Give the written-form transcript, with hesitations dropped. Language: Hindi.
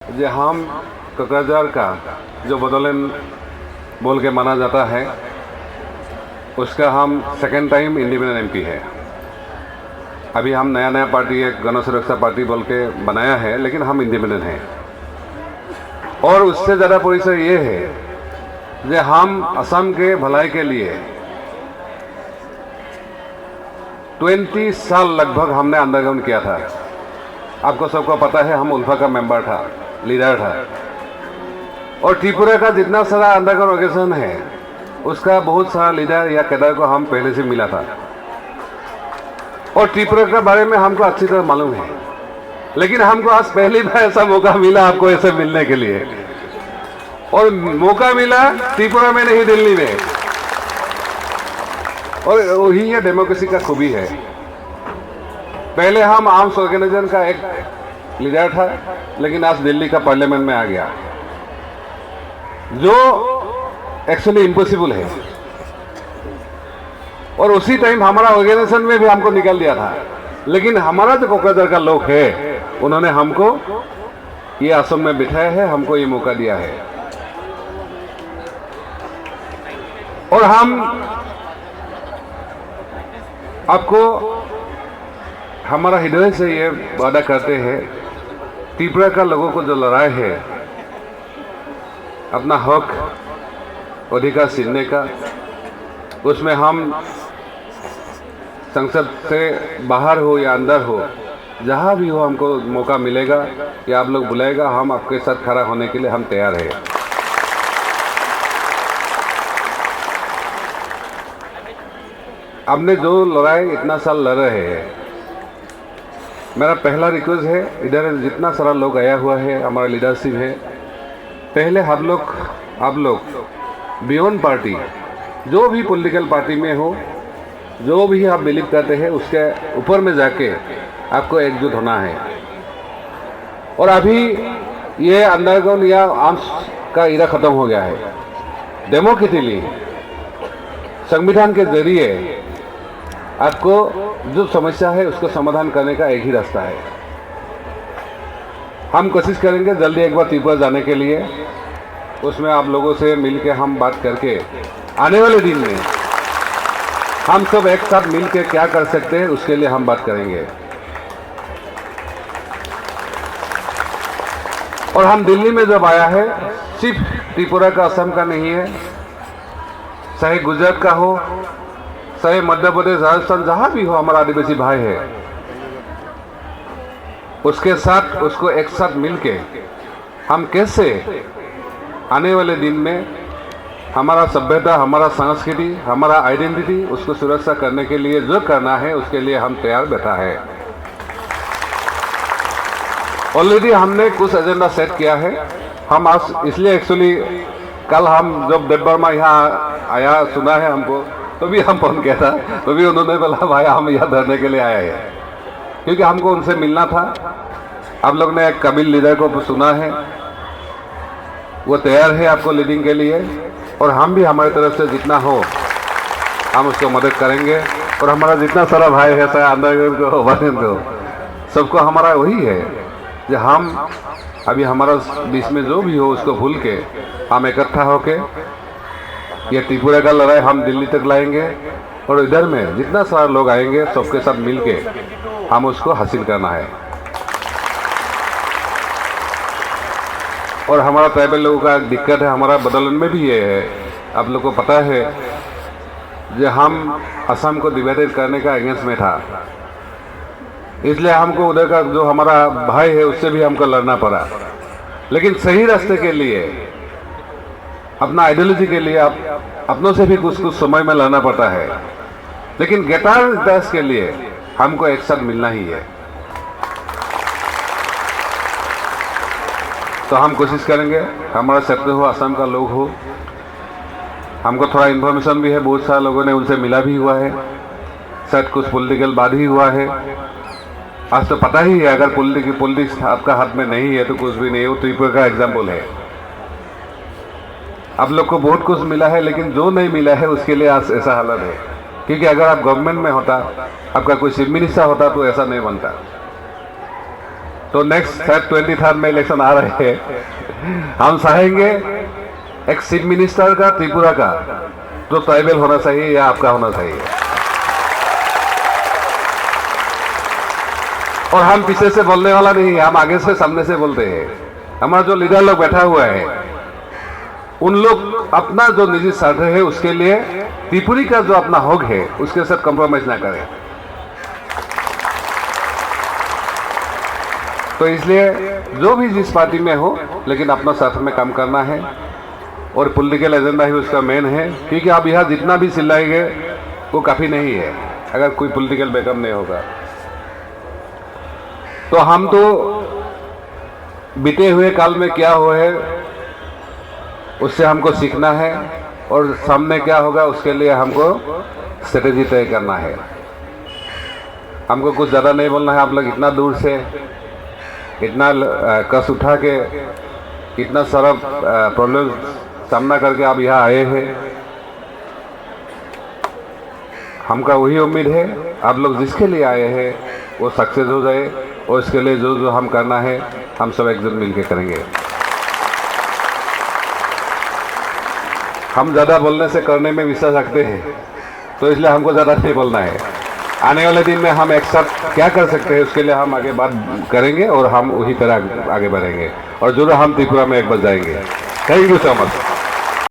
जो हम कोकराझार का जो बदौलन बोल के माना जाता है, उसका हम सेकेंड टाइम इंडिपेंडेंट एमपी है। अभी हम नया पार्टी एक गण सुरक्षा पार्टी बोल के बनाया है, लेकिन हम इंडिपेंडेंट हैं। और उससे ज़्यादा परिचय ये है कि हम असम के भलाई के लिए 20 साल लगभग हमने अंडरग्राउंड किया था। आपको सबको पता है, हम उल्फा का मेंबर था, लीडर था। और त्रिपुरा का जितना सारा अंडरग्राउंड ऑर्गेनाइजेशन है, उसका बहुत सारा लीडर या कैडर को हम पहले से मिला था। और त्रिपुरा के बारे में हमको अच्छी तरह मालूम है, लेकिन हमको आज पहली बार ऐसा मौका मिला आपको ऐसे मिलने के लिए। और मौका मिला त्रिपुरा में नहीं, दिल्ली में। और वही ये डेमोक्रेसी का खूबी है। पहले हम आर्म्स ऑर्गेनाइजेशन का एक लीडर था, लेकिन आज दिल्ली का पार्लियामेंट में आ गया, जो एक्चुअली इम्पॉसिबल है। और उसी टाइम हमारा ऑर्गेनाइजेशन में भी हमको निकाल दिया था, लेकिन हमारा जो कोकराझार का लोग है, उन्होंने हमको ये असम में बिठाया है, हमको ये मौका दिया है। और हम आपको हमारा हृदय से ये वादा करते हैं, त्रिपुरा का लोगों को जो लड़ाई है अपना हक अधिकार छीनने का, उसमें हम संसद से बाहर हो या अंदर हो, जहाँ भी हो हमको मौका मिलेगा या आप लोग बुलाएगा, हम आपके साथ खड़ा होने के लिए हम तैयार हैं। हमने जो लड़ाई इतना साल लड़ रहे हैं, मेरा पहला रिक्वेस्ट है, इधर जितना सारा लोग आया हुआ है, हमारा लीडरशिप है, पहले आप लोग बियॉन्ड पार्टी, जो भी पॉलिटिकल पार्टी में हो, जो भी आप बिलीव करते हैं, उसके ऊपर में जाके आपको एकजुट होना है। और अभी ये अंडरग्राउंड या आर्म्स का इरा खत्म हो गया है। डेमोक्रेटिकली संविधान के जरिए आपको जो समस्या है उसको समाधान करने का एक ही रास्ता है। हम कोशिश करेंगे जल्दी एक बार त्रिपुरा जाने के लिए। उसमें आप लोगों से मिलके हम बात करके आने वाले दिन में हम सब एक साथ मिलके क्या कर सकते हैं, उसके लिए हम बात करेंगे। और हम दिल्ली में जब आया है, सिर्फ त्रिपुरा का, असम का नहीं है, चाहे गुजरात का हो, चाहे मध्य प्रदेश, राजस्थान, जहां भी हो, हमारा आदिवासी भाई है, उसके साथ उसको एक साथ मिलके हम कैसे आने वाले दिन में हमारा सभ्यता, हमारा संस्कृति, हमारा आइडेंटिटी, उसको सुरक्षा करने के लिए जो करना है, उसके लिए हम तैयार बैठा है। ऑलरेडी हमने कुछ एजेंडा सेट किया है। हम आज इसलिए एक्चुअली कल हम जब देव वर्मा यहाँ आया, सुना है हमको, तो भी हम फोन किया था, तो भी उन्होंने बोला भाई हम यहाँ धरने के लिए आए हैं, क्योंकि हमको उनसे मिलना था। आप लोग ने एक कबील लीडर को सुना है, वो तैयार है आपको लीडिंग के लिए। और हम भी हमारी तरफ से जितना हो हम उसको मदद करेंगे। और हमारा जितना सारा भाई है, चाहे अंडरग्राउंड को, ओवरग्राउंड को, सबको हमारा वही है कि हम अभी हमारा बीच में जो भी हो उसको भूल के हम इकट्ठा होके ये त्रिपुरा का लड़ाई हम दिल्ली तक लाएंगे। और इधर में जितना सारा लोग आएंगे, सबके साथ मिलके हम उसको हासिल करना है। और हमारा ट्राइबल लोगों का दिक्कत है, हमारा बदौलन में भी ये है, आप लोग को पता है, जो हम असम को डिवाइडेड करने का अगेंस्ट में था, इसलिए हमको उधर का जो हमारा भाई है उससे भी हमको लड़ना पड़ा। लेकिन सही रास्ते के लिए, अपना आइडियोलॉजी के लिए आप अपनों से भी कुछ समय में लड़ना पड़ता है, लेकिन गेटार देश के लिए हमको एक साथ मिलना ही है। तो हम कोशिश करेंगे, हमारा सेक्टर हो, असम का लोग हो, हमको थोड़ा इन्फॉर्मेशन भी है, बहुत सारे लोगों ने उनसे मिला भी हुआ है, शायद कुछ पॉलिटिकल बात ही हुआ है। आज तो पता ही है, अगर पॉलिटिक्स आपका हाथ में नहीं है तो कुछ भी नहीं है। वो त्रिपुरा का एग्जाम्पल है। आप लोग को बहुत कुछ मिला है, लेकिन जो नहीं मिला है उसके लिए आज ऐसा हालत है। क्योंकि अगर आप गवर्नमेंट में होता, आपका कोई चीफ मिनिस्टर होता, तो ऐसा नहीं बनता। तो नेक्स्ट 23rd में इलेक्शन आ रहे हैं, हम चाहेंगे एक चीफ मिनिस्टर का त्रिपुरा का जो ट्राइबल होना चाहिए या आपका होना चाहिए। और हम पीछे से बोलने वाला नहीं है, हम आगे से सामने से बोलते हैं। हमारा जो लीडर लोग बैठा हुआ है, उन लोग अपना जो निजी स्वार्थ है उसके लिए त्रिपुरी का जो अपना हक है उसके साथ कॉम्प्रोमाइज ना करें। तो इसलिए जो भी जिस पार्टी में हो, लेकिन अपना साथ में काम करना है और पॉलिटिकल एजेंडा ही उसका मेन है। क्योंकि आप यहाँ जितना भी चिल्लाएंगे वो काफ़ी नहीं है अगर कोई पॉलिटिकल बैकअप नहीं होगा। तो हम तो बीते हुए काल में क्या हुआ है उससे हमको सीखना है और सामने क्या होगा उसके लिए हमको स्ट्रेटेजी तय करना है। हमको कुछ ज़्यादा नहीं बोलना है। आप लोग इतना दूर से इतना कष्ट उठा के इतना सारा प्रॉब्लम सामना करके आप यहाँ आए हैं। हमका वही उम्मीद है आप लोग जिसके लिए आए हैं वो सक्सेस हो जाए और इसके लिए जो जो हम करना है हम सब एकजुट मिलकर करेंगे। हम ज़्यादा बोलने से करने में विश्वास रखते हैं, तो इसलिए हमको ज़्यादा नहीं बोलना है। आने वाले दिन में हम एक साथ क्या कर सकते हैं उसके लिए हम आगे बात करेंगे और हम उसी तरह आगे बढ़ेंगे और जरूर हम त्रिपुरा में एक बार जाएंगे। Thank you so much.